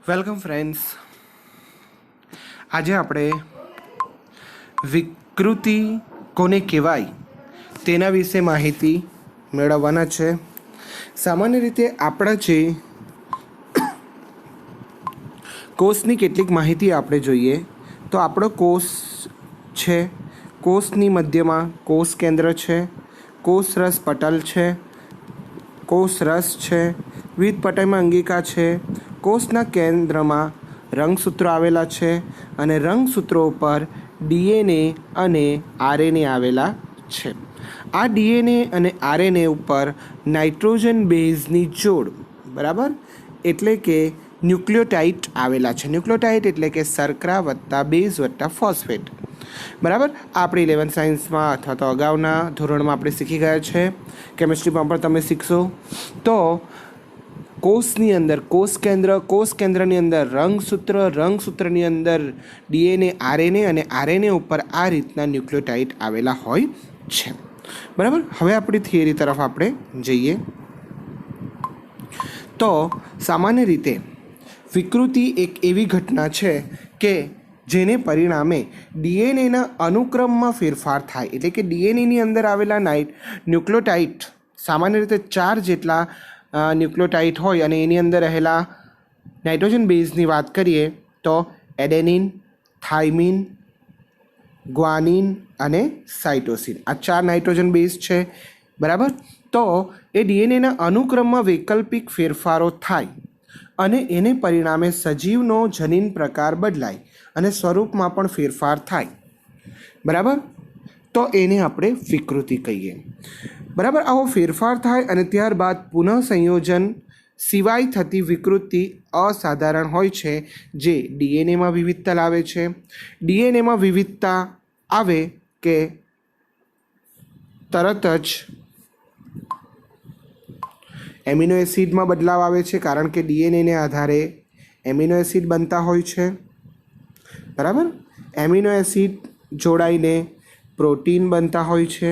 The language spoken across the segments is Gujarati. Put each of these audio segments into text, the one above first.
Welcome friends. આજે આપણે વિકૃતિ કોને કહેવાય તેના વિશે માહિતી મેળવવાના છે. સામાન્ય રીતે આપણા જે કોષની કેટલીક માહિતી આપણે જોઈએ તો આપણો કોષ છે. કોષની મધ્યમાં કોષ કેન્દ્ર છે, કોષરસ પટલ છે, કોષરસ છે, વિવિધ પટલમાં અંગિકા છે. કોષના કેન્દ્રમાં રંગસૂત્રો આવેલા છે અને રંગસૂત્રો પર ડીએનએ અને આરએનએ આવેલા છે. આ ડીએનએ અને આરએનએ ઉપર નાઇટ્રોજન બેઝની જોડ બરાબર એટલે કે ન્યુક્લિયોટાઇડ આવેલા છે. ન્યુક્લિયોટાઇડ એટલે કે શર્કરા વત્તા બેઝ વત્તા ફોસ્ફેટ. બરાબર, આપણી 11th સાયન્સમાં અથવા તો અગાઉના ધોરણમાં આપણે શીખી ગયા છે. કેમિસ્ટ્રીમાં પણ તમે શીખશો. તો કોષની અંદર કોષ કેન્દ્રની અંદર રંગસૂત્રની અંદર ડીએનએ આરએનએ અને આરએનએ ઉપર આ રીતના ન્યુક્લિયોટાઇડ આવેલા હોય છે. બરાબર, હવે આપણી થિયરી તરફ આપણે જઈએ તો સામાન્ય રીતે વિકૃતિ એક એવી ઘટના છે કે જેને પરિણામે ડીએનએના અનુક્રમમાં ફેરફાર થાય. એટલે કે ડીએનએની અંદર આવેલા ન્યુક્લિયોટાઇડ સામાન્ય રીતે 4 જેટલા ન્યુક્લિયોટાઇડ હોય અને એની અંદર રહેલા નાઇટ્રોજન બેઝની વાત કરીએ તો એડેનિન, થાઇમિન, ગ્વાનિન અને સાઇટોસિન. આ 4 નાઇટ્રોજન બેઝ છે. બરાબર, તો એ ડીએનએના અનુક્રમમાં વૈકલ્પિક ફેરફારો થાય અને એને પરિણામે સજીવનો જનીન પ્રકાર બદલાય અને સ્વરૂપમાં પણ ફેરફાર થાય. બરાબર, તો એને આપણે વિકૃતિ કહીએ. બરાબર, આવો ફેરફાર થાય અને ત્યારબાદ પુનઃ સંયોજન સિવાય થતી વિકૃતિ અસાધારણ હોય છે, જે ડીએનએમાં વિવિધતા લાવે છે. ડીએનએમાં વિવિધતા આવે કે તરત જ એમિનો એસિડમાં બદલાવ આવે છે, કારણ કે ડીએનએને આધારે એમિનો એસિડ બનતા હોય છે. બરાબર, એમિનો એસિડ જોડાઈને પ્રોટીન બનતા હોય છે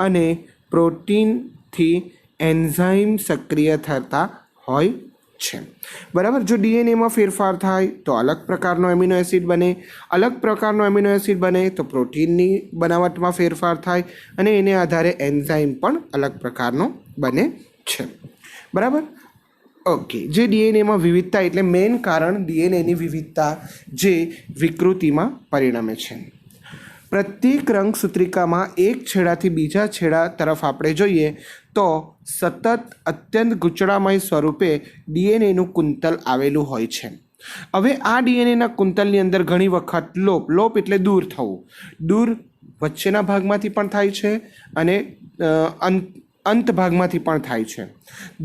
અને પ્રોટીનથી એન્ઝાઇમ સક્રિય થતા હોય છે. બરાબર, જો ડીએનએમાં ફેરફાર થાય તો અલગ પ્રકારનો એમિનો એસિડ બને, અલગ પ્રકારનો એમિનો એસિડ બને તો પ્રોટીનની બનાવટમાં ફેરફાર થાય અને એને આધારે એન્ઝાઇમ પણ અલગ પ્રકારનો બને છે. બરાબર, ઓકે. જે ડીએનએમાં વિવિધતા એટલે મેઇન કારણ ડીએનએની વિવિધતા જે વિકૃતિમાં પરિણમે છે. પ્રત્યેક રંગસૂત્રિકામાં એક છેડાથી બીજા છેડા તરફ આપણે જોઈએ તો સતત અત્યંત ગૂંચળામય સ્વરૂપે ડીએનએનું કુંતલ આવેલું હોય છે. હવે આ ડીએનએના કુંતલની અંદર ઘણી વખત લોપ એટલે દૂર થવું, દૂર વચ્ચેના ભાગમાંથી પણ થાય છે અને અંત ભાગમાંથી પણ થાય છે.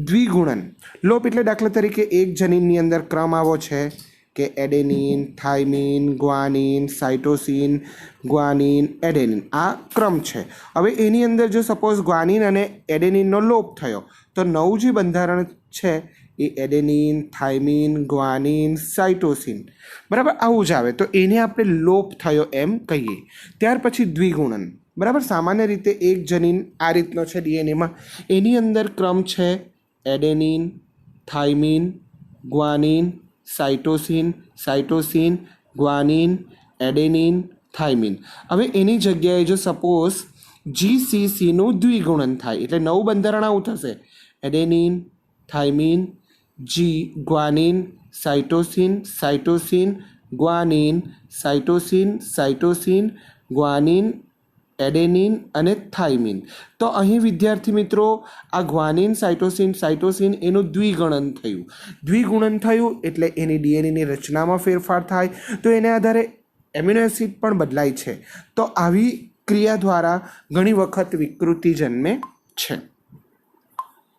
દ્વિગુણન લોપ એટલે દાખલા તરીકે એક જનીનની અંદર ક્રમ આવો છે કે adenine, thiamine, guanine, cytosine, guanine, adenine, આ ક્રમ છે. હવે એની અંદર જો સપોઝ ગ્વાનિન અને એડેનિનનો લોપ થયો તો નવું જે બંધારણ છે એ એડેનિન, થાઇમિન, ગ્વાનિન, સાઇટોસિન બરાબર આવું જ આવે, તો એને આપણે લોપ થયો એમ કહીએ. ત્યાર પછી દ્વિગુણન. બરાબર, સામાન્ય રીતે એક જનીન આ રીતનો છે ડીએનએમાં, એની અંદર ક્રમ છે adenine, thiamine, guanine, cytosine, guanine, adenine, thiamine. હવે એની જગ્યાએ જો સપોઝ જીસીસીનું દ્વિગુણન થાય એટલે નવું બંધારણ આવું થશે adenine, thiamine, guanine, cytosine, guanine, cytosine, guanine, adenine અને થાઇમિન. તો અહીં વિદ્યાર્થી મિત્રો આ ગ્વાનિન, સાઇટોસિન એનું દ્વિગુણન થયું એટલે એની ડીએનએની રચનામાં ફેરફાર થાય તો એને આધારે એમિનો એસિડ પણ બદલાય છે. તો આવી ક્રિયા દ્વારા ઘણી વખત વિકૃતિ જન્મે છે.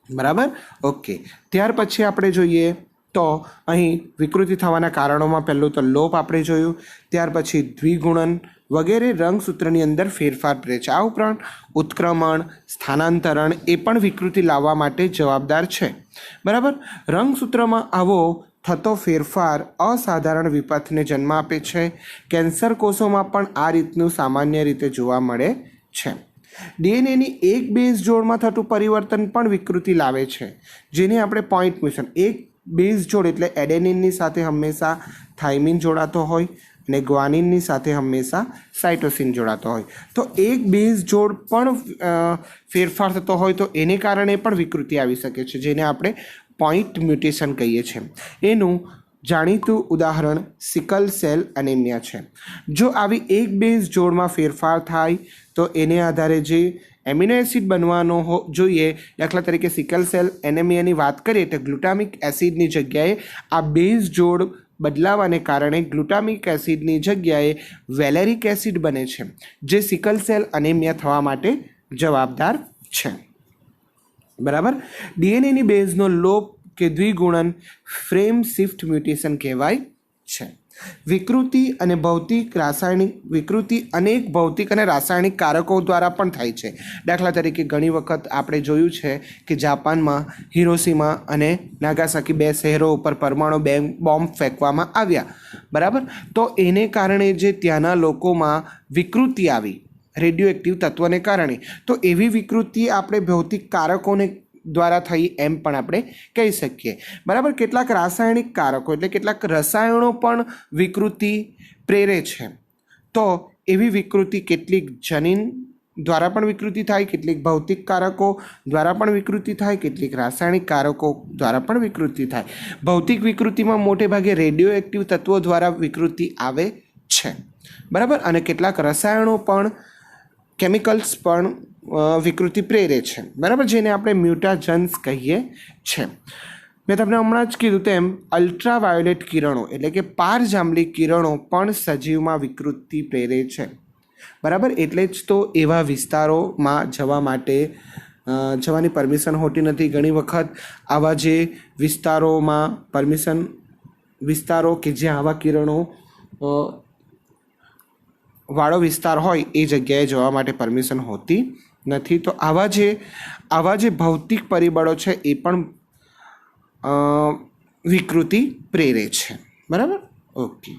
બરાબર, ઓકે. ત્યાર પછી આપણે જોઈએ તો અહીં વિકૃતિ થવાના કારણોમાં પહેલું તો લોપ આપણે જોયું, ત્યાર પછી દ્વિગુણન વગેરે રંગસૂત્રની અંદર ફેરફાર કરે છે. આ ઉપરાંત ઉત્ક્રમણ, સ્થાનાંતરણ એ પણ વિકૃતિ લાવવા માટે જવાબદાર છે. બરાબર, રંગસૂત્રમાં આવો થતો ફેરફાર અસાધારણ વિપથને જન્મ આપે છે. કેન્સર કોષોમાં પણ આ રીતનું સામાન્ય રીતે જોવા મળે છે. ડીએનએની એક બેઝ જોડમાં થતું પરિવર્તન પણ વિકૃતિ લાવે છે, જેને આપણે પોઈન્ટ મ્યુટેશન, એક બેઝ જોડ એટલે એડેનિનની સાથે હંમેશા થાઇમિન જોડાતો હોય અને ગ્વાનિનની સાથે હંમેશા સાઇટોસિન જોડાતો હોય. તો એક બેઝ જોડ પણ ફેરફાર થતો હોય તો એને કારણે પણ વિકૃતિ આવી શકે છે, જેને આપણે પોઈન્ટ મ્યુટેશન કહીએ છીએ. એનું જાણીતું ઉદાહરણ સિકલ સેલ એનેમિયા છે. જો આવી એક બેઝ જોડમાં ફેરફાર થાય તો એને આધારે જે એમિનો એસિડ બનવાનો જોઈએ, દાખલા તરીકે સિકલ સેલ એનેમિયાની વાત કરીએ તો ગ્લુટામિક એસિડની જગ્યાએ આ બેઝ જોડ બદલાવાને કારણે ગ્લુટામિક એસિડની જગ્યાએ વેલેરિક એસિડ બને છે, જે સિકલ સેલ એનેમિયા થવા માટે જવાબદાર છે. બરાબર. ડીએનએની બેઝનો લોપ કે દ્વિગુણન ફ્રેમ શિફ્ટ મ્યુટેશન કહેવાય છે. વિકૃતિ અને અનેક ભૌતિક અને રાસાયણિક કારકો દ્વારા પણ થાય છે. દાખલા તરીકે ઘણી વખત આપણે જોયું છે કે જાપાનમાં હિરોશીમા અને નાગાસાકી 2 શહેરો ઉપર પરમાણુ બોમ્બ ફેંકવામાં આવ્યા. બરાબર. તો એને કારણે જે ત્યાંના લોકોમાં વિકૃતિ આવી રેડિયો એક્ટિવ તત્વને કારણે, તો એવી વિકૃતિ આપણે ભૌતિક કારકોને દ્વારા થઈ એમ પણ આપણે કહી શકીએ. બરાબર. કેટલાક રાસાયણિક કારકો એટલે કેટલાક રસાયણો પણ વિકૃતિ પ્રેરે છે. તો એવી વિકૃતિ કેટલીક જનીન દ્વારા પણ વિકૃતિ થાય, કેટલીક ભૌતિક કારકો દ્વારા પણ વિકૃતિ થાય, કેટલીક રાસાયણિક કારકો દ્વારા પણ વિકૃતિ થાય. ભૌતિક વિકૃતિમાં મોટે ભાગે રેડિયો એક્ટિવ તત્વો દ્વારા વિકૃતિ આવે છે. બરાબર. અને કેટલાક રસાયણો પણ કેમિકલ્સ પણ વિકૃતિ પ્રેરે છે. બરાબર. જેને આપણે મ્યુટાજન્સ કહીએ છીએ. મેં તમને હમણાં જ કીધું તેમ અલ્ટ્રાવાયોલેટ કિરણો એટલે કે પારજાંબલી કિરણો પણ સજીવમાં વિકૃતિ પ્રેરે છે. બરાબર. એટલે જ તો એવા વિસ્તારોમાં જવાની પરમિશન હોતી નથી. ઘણી વખત આવા જે વિસ્તારો કે જ્યાં આવા કિરણો વાળો વિસ્તાર હોય એ જગ્યાએ જવા માટે પરમિશન હોતી નથી. તો આવા જે ભૌતિક પરિબળો છે એ પણ વિકૃતિ પ્રેરે છે. બરાબર. ઓકે.